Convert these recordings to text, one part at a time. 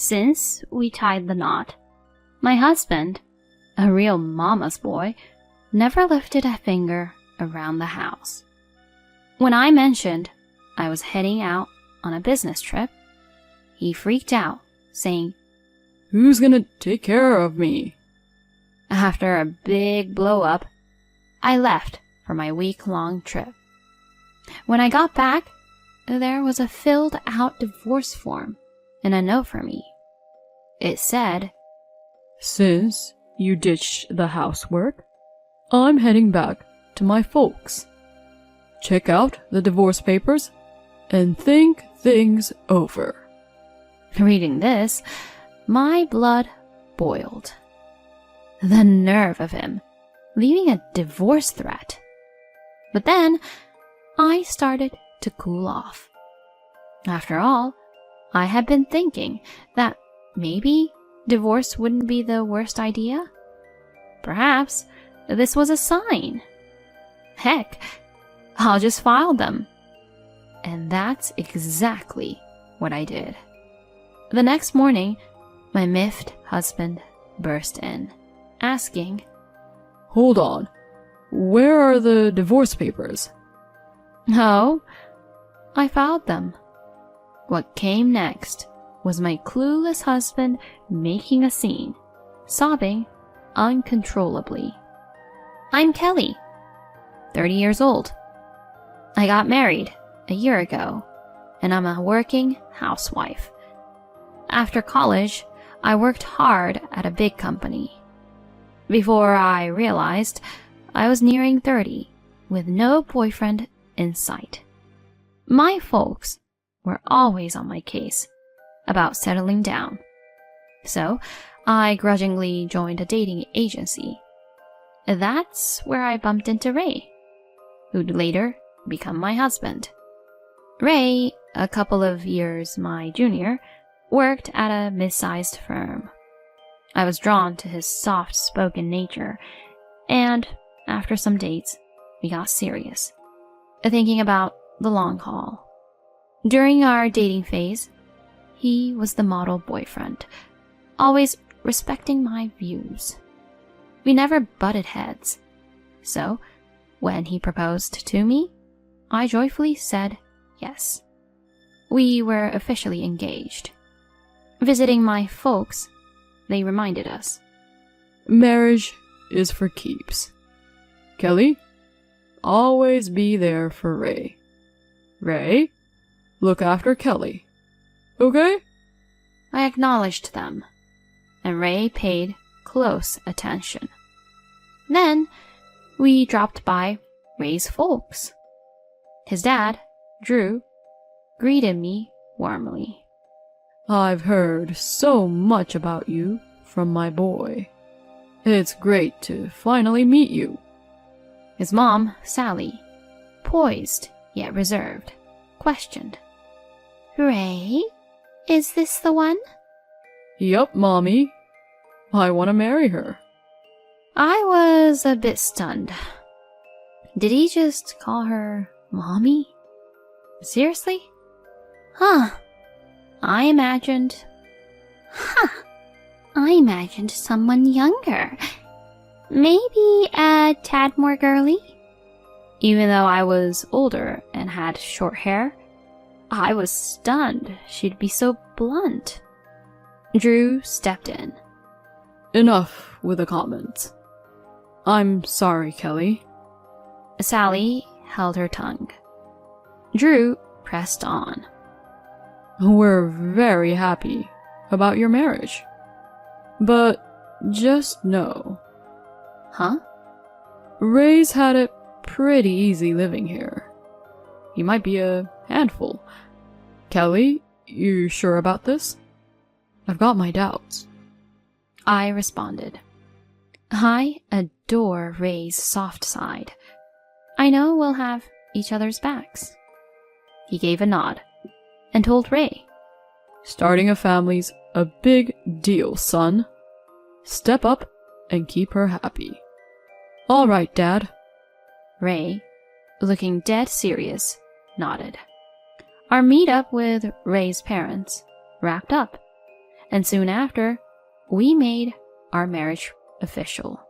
Since we tied the knot, my husband, a real mama's boy, never lifted a finger around the house. When I mentioned I was heading out on a business trip, he freaked out, saying, "Who's gonna take care of me?" After a big blow-up, I left for my week-long trip. When I got back, there was a filled-out divorce form and a note for me. It said, "Since you ditched the housework, I'm heading back to my folks. Check out the divorce papers and think things over." Reading this, my blood boiled. The nerve of him, leaving a divorce threat. But then, I started to cool off. After all, I had been thinking that maybe divorce wouldn't be the worst idea. Perhaps this was a sign. Heck, I'll just file them. And that's exactly what I did. The next morning, my miffed husband burst in, asking, "Hold on. Where are the divorce papers?" "Oh, I filed them." What came next was my clueless husband making a scene, sobbing uncontrollably. I'm Kelly, 30 years old. I got married a year ago, and I'm a working housewife. After college, I worked hard at a big company. Before I realized, I was nearing 30, with no boyfriend in sight. My folks were always on my case about settling down, so I grudgingly joined a dating agency. That's where I bumped into Ray, who'd later become my husband. Ray, a couple of years my junior, worked at a mid-sized firm. I was drawn to his soft-spoken nature, and after some dates, we got serious, thinking about the long haul. During our dating phase, he was the model boyfriend, always respecting my views. We never butted heads, so when he proposed to me, I joyfully said yes. We were officially engaged. Visiting my folks, they reminded us, "Marriage is for keeps. Kelly, always be there for Ray. Ray, look after Kelly. Okay?" I acknowledged them, and Ray paid close attention. Then, we dropped by Ray's folks. His dad, Drew, greeted me warmly. "I've heard so much about you from my boy. It's great to finally meet you." His mom, Sally, poised yet reserved, questioned, "Ray, is this the one?" "Yup, Mommy. I want to marry her." I was a bit stunned. Did he just call her Mommy? Seriously? Huh. I imagined someone younger. Maybe a tad more girly? Even though I was older and had short hair, I was stunned she'd be so blunt. Drew stepped in. "Enough with the comments. I'm sorry, Kelly." Sally held her tongue. Drew pressed on. "We're very happy about your marriage. But just know..." Huh? "Ray's had it pretty easy living here. He might be a handful. Kelly, you sure about this? I've got my doubts." I responded, "I adore Ray's soft side. I know we'll have each other's backs." He gave a nod and told Ray, "Starting a family's a big deal, son. Step up and keep her happy." "All right, Dad." Ray, looking dead serious, nodded. Our meetup with Ray's parents wrapped up, and soon after, we made our marriage official.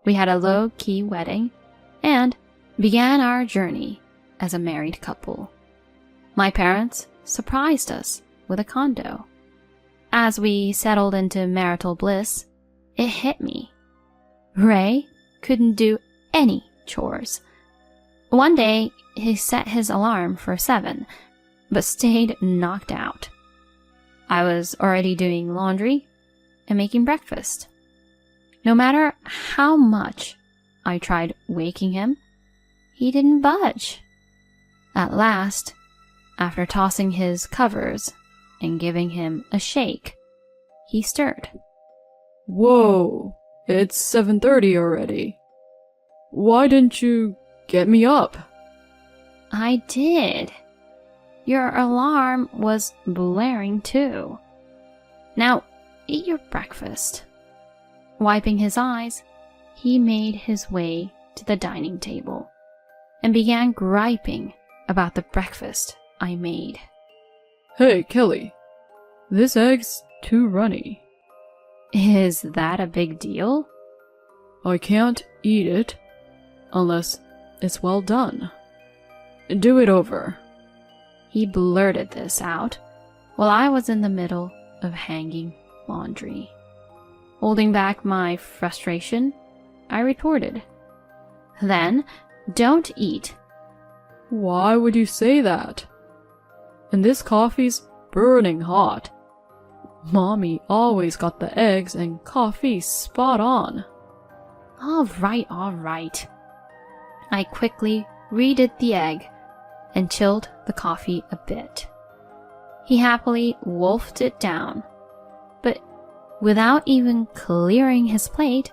We had a low-key wedding and began our journey as a married couple. My parents surprised us with a condo. As we settled into marital bliss, it hit me. Ray couldn't do any chores. One day, he set his alarm for 7, but stayed knocked out. I was already doing laundry and making breakfast. No matter how much I tried waking him, he didn't budge. At last, after tossing his covers and giving him a shake, he stirred. Whoa, it's 7:30 already. Why didn't you get me up? I did. Your alarm was blaring too. Now, eat your breakfast. Wiping his eyes, he made his way to the dining table and began griping about the breakfast I made. Hey, Kelly, this egg's too runny. Is that a big deal? I can't eat it unless it's well done. Do it over. He blurted this out while I was in the middle of hanging laundry. Holding back my frustration, I retorted, "Then, don't eat." Why would you say that? And this coffee's burning hot. Mommy always got the eggs and coffee spot on. All right. I quickly redid the egg and chilled the coffee a bit. He happily wolfed it down, but without even clearing his plate,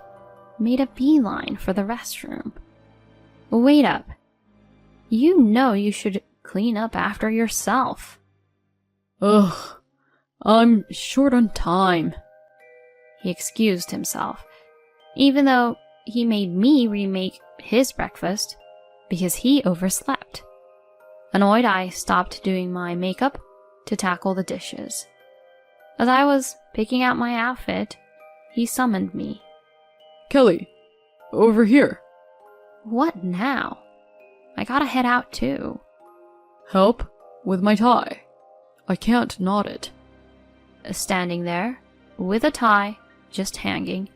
made a beeline for the restroom. Wait up. You know you should clean up after yourself. Ugh, I'm short on time. He excused himself, even though he made me remake his breakfast because he overslept. Annoyed, I stopped doing my makeup to tackle the dishes. As I was picking out my outfit, he summoned me. Kelly, over here. What now? I gotta head out too. Help with my tie. I can't knot it. Standing there, with a tie just hanging,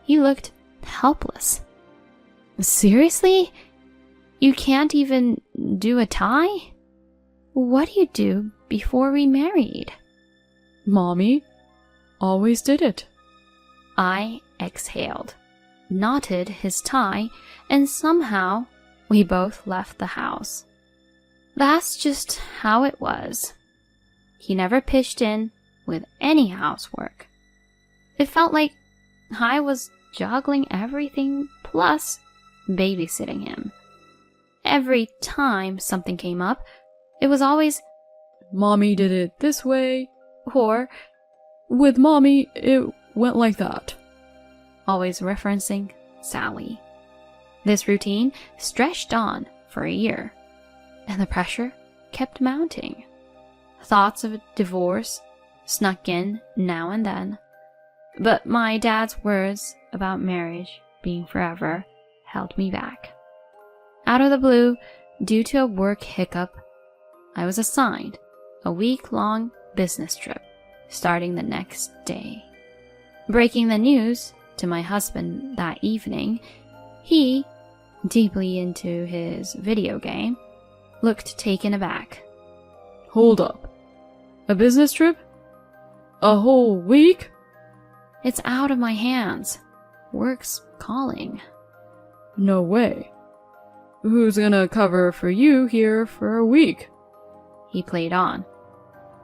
he looked helpless. Seriously? You can't even do a tie? What do you do before we married? Mommy always did it. I exhaled, knotted his tie, and somehow we both left the house. That's just how it was. He never pitched in with any housework. It felt like I was juggling everything plus babysitting him. Every time something came up, it was always, Mommy did it this way, or with Mommy it went like that. Always referencing Sally. This routine stretched on for a year, and the pressure kept mounting. Thoughts of divorce snuck in now and then, but my dad's words about marriage being forever held me back. Out of the blue, due to a work hiccup, I was assigned a week-long business trip starting the next day. Breaking the news to my husband that evening, he, deeply into his video game, looked taken aback. Hold up. A business trip? A whole week? It's out of my hands. Work's calling. No way. Who's gonna cover for you here for a week? He played on,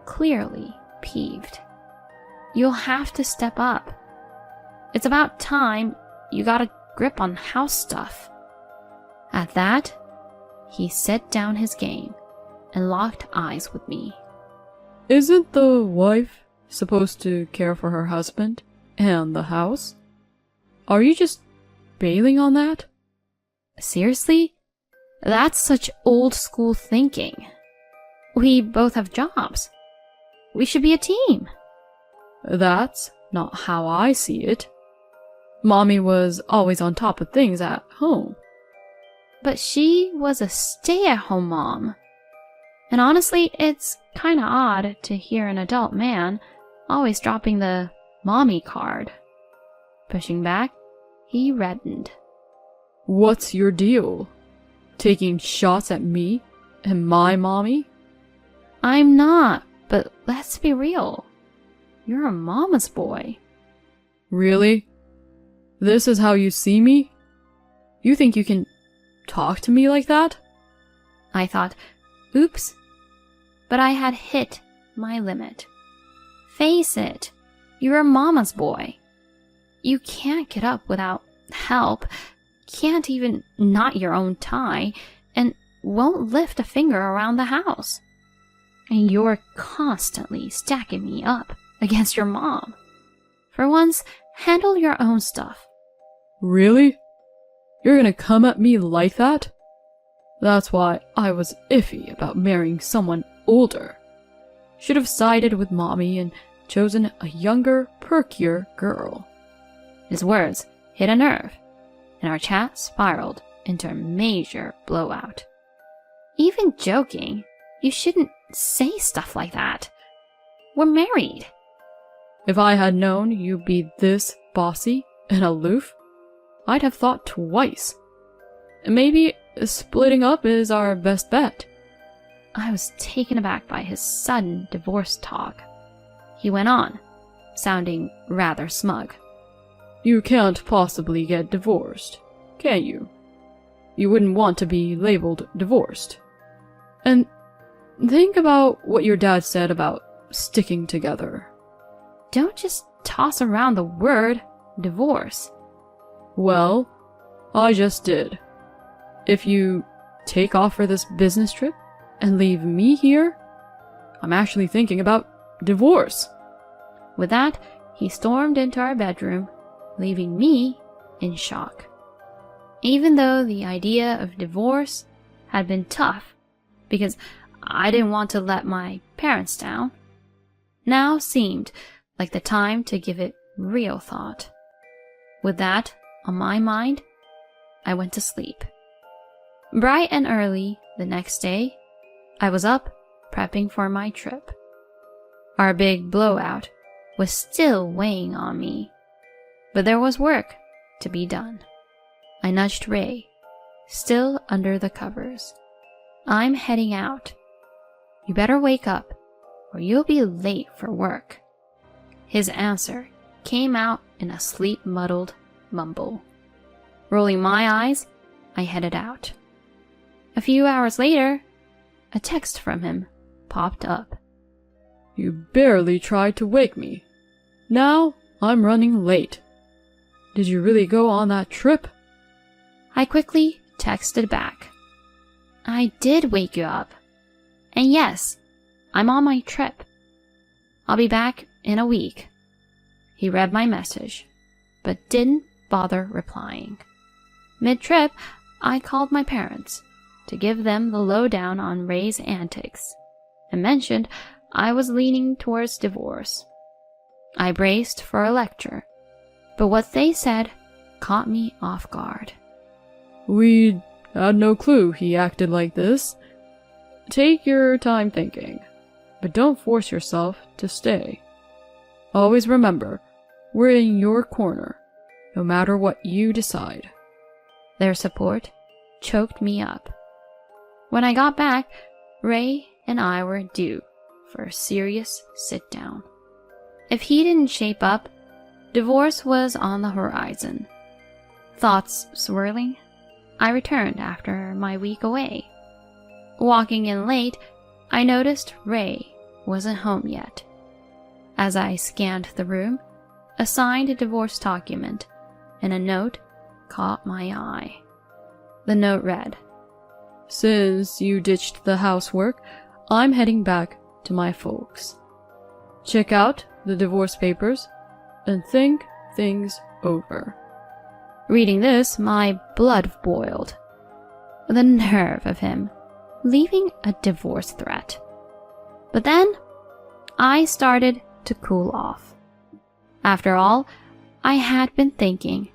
clearly peeved. You'll have to step up. It's about time you got a grip on house stuff. At that, he set down his game and locked eyes with me. Isn't the wife supposed to care for her husband and the house? Are you just bailing on that? Seriously? That's such old school thinking. We both have jobs. We should be a team. That's not how I see it. Mommy was always on top of things at home. But she was a stay-at-home mom. And honestly, it's kinda odd to hear an adult man always dropping the mommy card. Pushing back, he reddened. What's your deal? Taking shots at me and my mommy? I'm not, but let's be real. You're a mama's boy. Really? This is how you see me? You think you can talk to me like that? I thought, oops. But I had hit my limit. Face it, you're a mama's boy. You can't get up without help, can't even knot your own tie, and won't lift a finger around the house. And you're constantly stacking me up against your mom. For once, handle your own stuff. Really? You're gonna come at me like that? That's why I was iffy about marrying someone older. Should have sided with mommy and chosen a younger, perkier girl. His words hit a nerve, and our chat spiraled into a major blowout. Even joking, you shouldn't say stuff like that. We're married. If I had known you'd be this bossy and aloof, I'd have thought twice. Maybe splitting up is our best bet. I was taken aback by his sudden divorce talk. He went on, sounding rather smug. You can't possibly get divorced, can you? You wouldn't want to be labeled divorced. And think about what your dad said about sticking together. Don't just toss around the word divorce. Well, I just did. If you take off for this business trip and leave me here, I'm actually thinking about divorce. With that, he stormed into our bedroom, leaving me in shock. Even though the idea of divorce had been tough, because I didn't want to let my parents down, now seemed like the time to give it real thought. With that on my mind, I went to sleep. Bright and early the next day, I was up prepping for my trip. Our big blowout was still weighing on me, but there was work to be done. I nudged Ray, still under the covers. I'm heading out. You better wake up, or you'll be late for work. His answer came out in a sleep-muddled mumble. Rolling my eyes, I headed out. A few hours later, a text from him popped up. You barely tried to wake me. Now I'm running late. Did you really go on that trip? I quickly texted back. I did wake you up. And yes, I'm on my trip. I'll be back in a week. He read my message, but didn't bother replying. Mid-trip, I called my parents to give them the lowdown on Ray's antics and mentioned I was leaning towards divorce. I braced for a lecture, but what they said caught me off guard. We had no clue he acted like this. Take your time thinking, but don't force yourself to stay. Always remember, we're in your corner, no matter what you decide. Their support choked me up. When I got back, Ray and I were due for a serious sit-down. If he didn't shape up, divorce was on the horizon. Thoughts swirling, I returned after my week away. Walking in late, I noticed Ray wasn't home yet. As I scanned the room, a signed divorce document and a note caught my eye. The note read, Since you ditched the housework, I'm heading back to my folks. Check out the divorce papers and think things over. Reading this, my blood boiled. The nerve of him leaving a divorce threat. But then, I started to cool off. After all, I had been thinking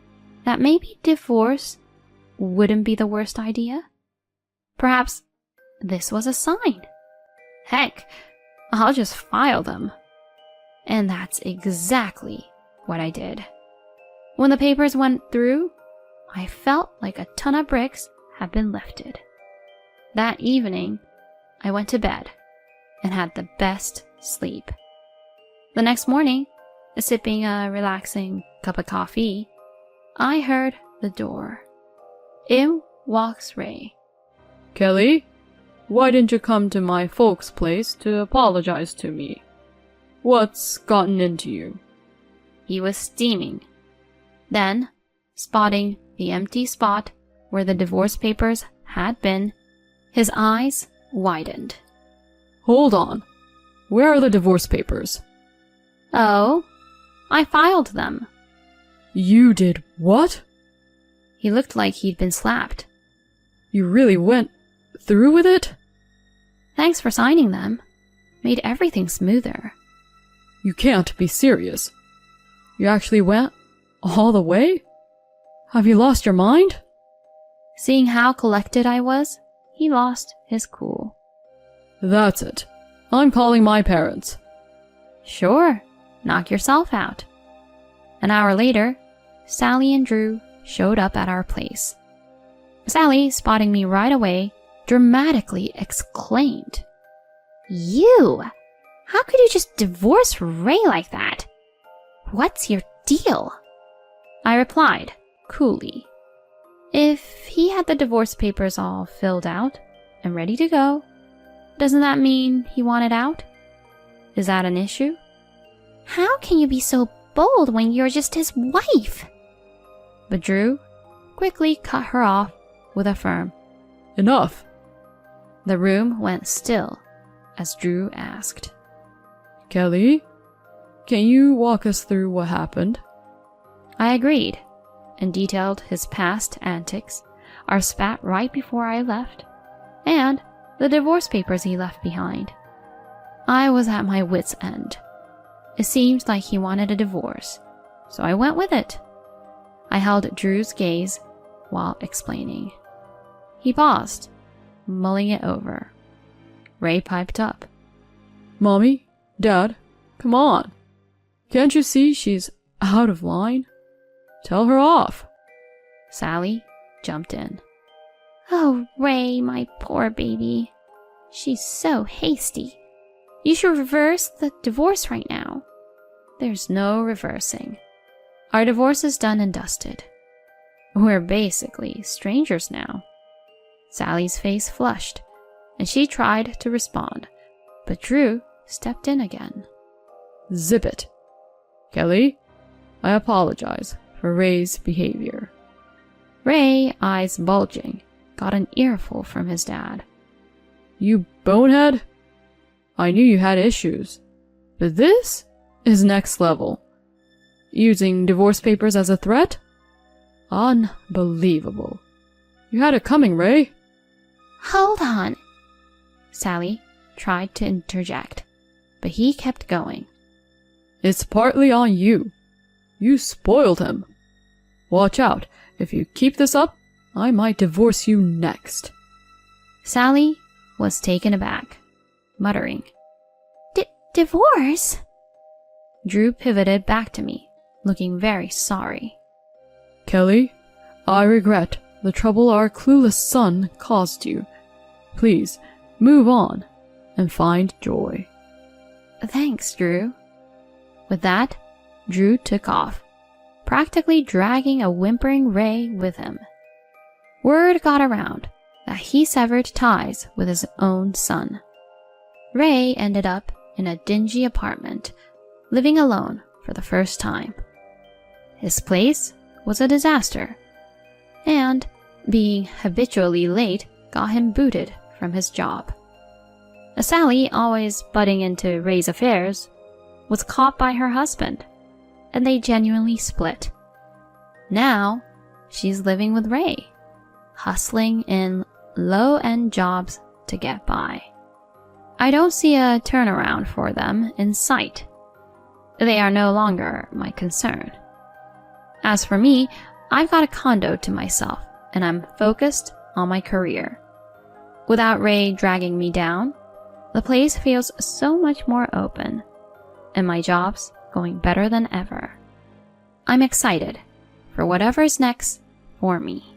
that maybe divorce wouldn't be the worst idea. Perhaps this was a sign. Heck, I'll just file them. And that's exactly what I did. When the papers went through, I felt like a ton of bricks had been lifted. That evening, I went to bed and had the best sleep. The next morning, sipping a relaxing cup of coffee, I heard the door. In walks Ray. Kelly, why didn't you come to my folks' place to apologize to me? What's gotten into you? He was steaming. Then, spotting the empty spot where the divorce papers had been, his eyes widened. Hold on. Where are the divorce papers? Oh, I filed them. You did what? He looked like he'd been slapped. You really went through with it? Thanks for signing them. Made everything smoother. You can't be serious. You actually went all the way? Have you lost your mind? Seeing how collected I was, he lost his cool. That's it. I'm calling my parents. Sure, knock yourself out. An hour later, Sally and Drew showed up at our place. Sally, spotting me right away, dramatically exclaimed, "You! How could you just divorce Ray like that? What's your deal?" I replied, coolly, "If he had the divorce papers all filled out and ready to go, doesn't that mean he wanted out? Is that an issue?" "How can you be so bold when you're just his wife?" But Drew quickly cut her off with a firm, "Enough." The room went still as Drew asked, "Kelly, can you walk us through what happened?" I agreed and detailed his past antics, our spat right before I left, and the divorce papers he left behind. I was at my wit's end. It seemed like he wanted a divorce, so I went with it. I held Drew's gaze while explaining. He paused, mulling it over. Ray piped up, "Mommy, Dad, come on. Can't you see she's out of line? Tell her off." Sally jumped in. "Oh, Ray, my poor baby. She's so hasty. You should reverse the divorce right now." "There's no reversing. Our divorce is done and dusted. We're basically strangers now." Sally's face flushed, and she tried to respond, but Drew stepped in again. "Zip it. Kelly, I apologize for Ray's behavior." Ray, eyes bulging, got an earful from his dad. "You bonehead. I knew you had issues, but this is next level. Using divorce papers as a threat? Unbelievable. You had it coming, Ray." "Hold on." Sally tried to interject, but he kept going. "It's partly on you. You spoiled him. Watch out. If you keep this up, I might divorce you next." Sally was taken aback, muttering, "Divorce?" Drew pivoted back to me, looking very sorry. "Kelly, I regret the trouble our clueless son caused you. Please, move on and find joy." "Thanks, Drew." With that, Drew took off, practically dragging a whimpering Ray with him. Word got around that he severed ties with his own son. Ray ended up in a dingy apartment, living alone for the first time. His place was a disaster, and being habitually late got him booted from his job. Sally, always butting into Ray's affairs, was caught by her husband, and they genuinely split. Now, she's living with Ray, hustling in low-end jobs to get by. I don't see a turnaround for them in sight. they are no longer my concern. As for me, I've got a condo to myself, and I'm focused on my career. Without Ray dragging me down, the place feels so much more open, and my job's going better than ever. I'm excited for whatever's next for me.